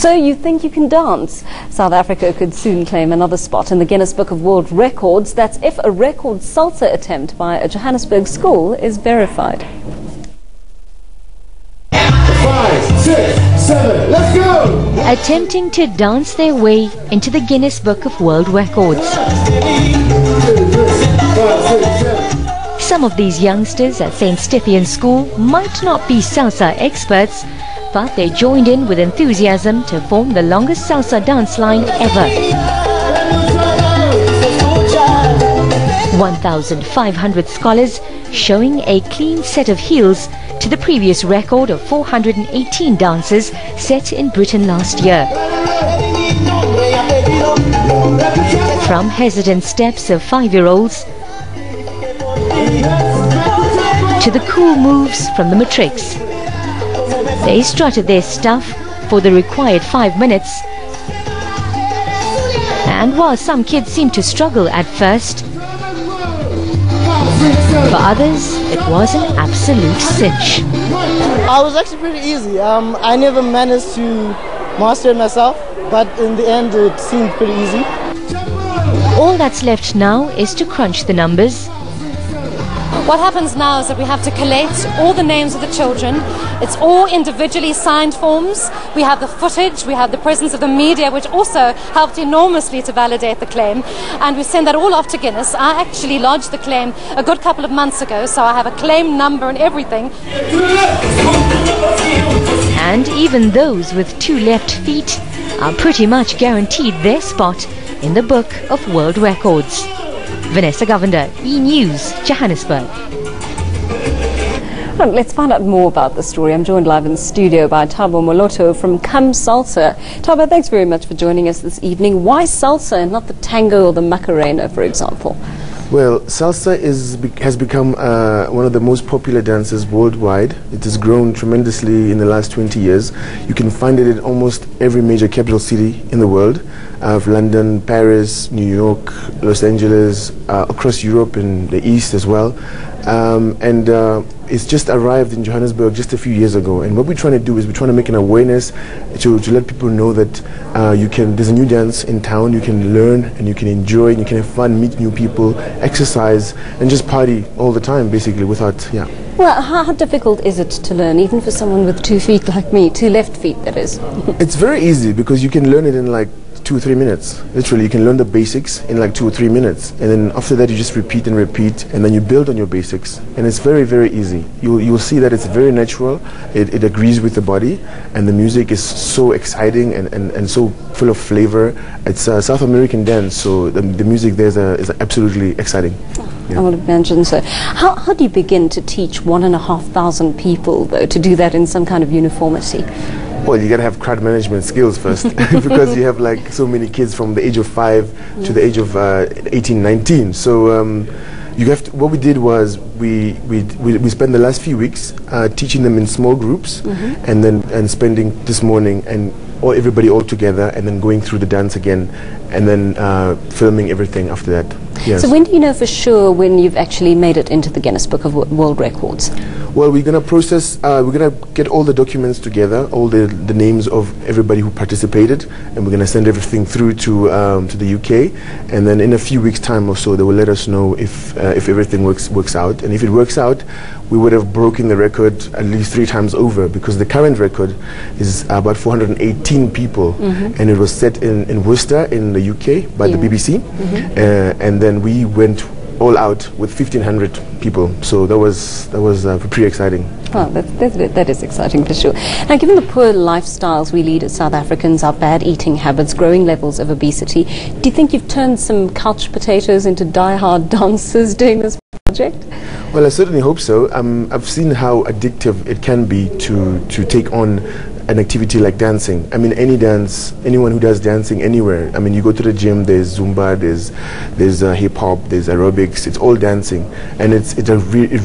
So you think you can dance? South Africa could soon claim another spot in the Guinness Book of World Records. That's if a record salsa attempt by a Johannesburg school is verified. 5, 6, 7, let's go! Attempting to dance their way into the Guinness Book of World Records. Some of these youngsters at St. Stephen's School might not be salsa experts, but they joined in with enthusiasm to form the longest salsa dance line ever. 1,500 scholars showing a clean set of heels to the previous record of 418 dances set in Britain last year. From hesitant steps of 5-year-olds to the cool moves from the matrics, they strutted their stuff for the required 5 minutes. And while some kids seemed to struggle at first, for others, it was an absolute cinch. I was actually pretty easy. I never managed to master it myself, but in the end it seemed pretty easy. All that's left now is to crunch the numbers. What happens now is that we have to collate all the names of the children. It's all individually signed forms. We have the footage, we have the presence of the media, which also helped enormously to validate the claim. And we send that all off to Guinness. I actually lodged the claim a good couple of months ago, so I have a claim number and everything. And even those with 2 left feet are pretty much guaranteed their spot in the Book of World Records. Vanessa Govender, E-News, Johannesburg. Well, let's find out more about the story. I'm joined live in the studio by Thabo Moloto from Come Salsa. Thabo, thanks very much for joining us this evening. Why salsa and not the tango or the macarena, for example? Well, salsa has become one of the most popular dances worldwide. It has grown tremendously in the last 20 years. You can find it in almost every major capital city in the world. London, Paris, New York, Los Angeles, across Europe and the East as well. It's just arrived in Johannesburg just a few years ago. And what we're trying to do is we're trying to make an awareness to let people know that there's a new dance in town. You can learn and you can enjoy and you can have fun, meet new people, exercise and just party all the time basically without, yeah. Well, how difficult is it to learn, even for someone with 2 feet like me, 2 left feet that is? It's very easy because you can learn it in like 2 or 3 minutes. Literally, you can learn the basics in like 2 or 3 minutes, and then after that you just repeat and repeat, and then you build on your basics, and it's very, very easy. You'll see that it's very natural. It agrees with the body, and the music is so exciting and so full of flavor. It's a South American dance, so the music there is absolutely exciting. Yeah. I would imagine so. How do you begin to teach 1,500 people, though, to do that in some kind of uniformity? Well, you got to have crowd management skills first because you have like so many kids from the age of 5 to the age of 18, 19. So you have to, what we did was we spent the last few weeks teaching them in small groups and spending this morning and everybody all together and then going through the dance again and then filming everything after that. Yes. So when do you know for sure when you've actually made it into the Guinness Book of World Records? Well, we're going to process, we're going to get all the documents together, all the names of everybody who participated, and we're going to send everything through to the UK, and then in a few weeks' time or so, they will let us know if everything works out. And if it works out, we would have broken the record at least 3 times over, because the current record is about 418 people, and it was set in Worcester in the UK by the BBC, and then we went all out with 1,500 people, so that was pretty exciting. Oh, that is exciting for sure. Now, given the poor lifestyles we lead as South Africans, our bad eating habits, growing levels of obesity, do you think you've turned some couch potatoes into die-hard dancers doing this project? Well, I certainly hope so. I've seen how addictive it can be to take on an activity like dancing. I mean, any dance, anyone who does dancing anywhere. I mean, you go to the gym, there's Zumba, there's hip hop, there's aerobics. It's all dancing, and it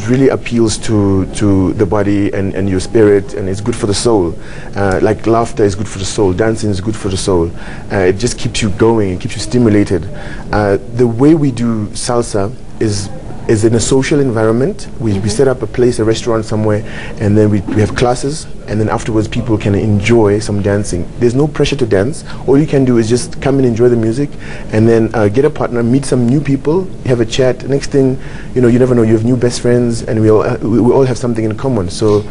really appeals to the body and your spirit, and it's good for the soul. Like laughter is good for the soul, dancing is good for the soul. It just keeps you going, it keeps you stimulated. The way we do salsa is is in a social environment. We set up a place, a restaurant somewhere, and then we have classes, and then afterwards people can enjoy some dancing. There's no pressure to dance. All you can do is just come and enjoy the music, and then get a partner, meet some new people, have a chat. Next thing, you know, you never know, you have new best friends, and we all have something in common. So.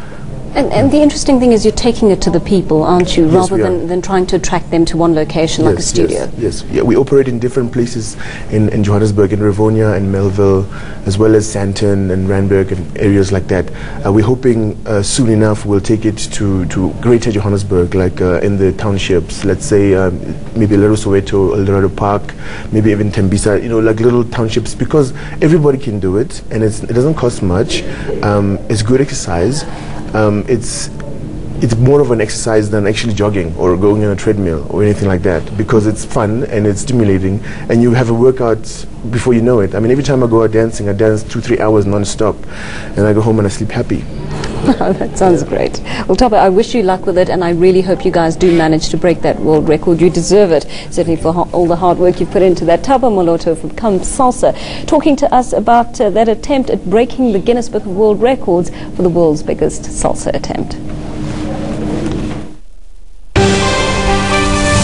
And the interesting thing is you're taking it to the people, aren't you, Yes, rather than trying to attract them to one location like a studio? Yes. Yeah, we operate in different places in Johannesburg, in Rivonia and Melville, as well as Sandton and Randburg and areas like that. We're hoping soon enough we'll take it to Greater Johannesburg, like in the townships, let's say maybe Little Soweto, Eldorado Park, maybe even Tembisa, you know, like little townships, because everybody can do it, and it doesn't cost much. It's good exercise. It's more of an exercise than actually jogging or going on a treadmill or anything like that, because it's fun and it's stimulating, and you have a workout before you know it. I mean, every time I go out dancing, I dance 2-3 hours non-stop, and I go home and I sleep happy. That sounds great. Well, Thabo, I wish you luck with it, and I really hope you guys do manage to break that world record. You deserve it, certainly for all the hard work you've put into that. Thabo Moloto from Come Salsa, talking to us about that attempt at breaking the Guinness Book of World Records for the world's biggest salsa attempt.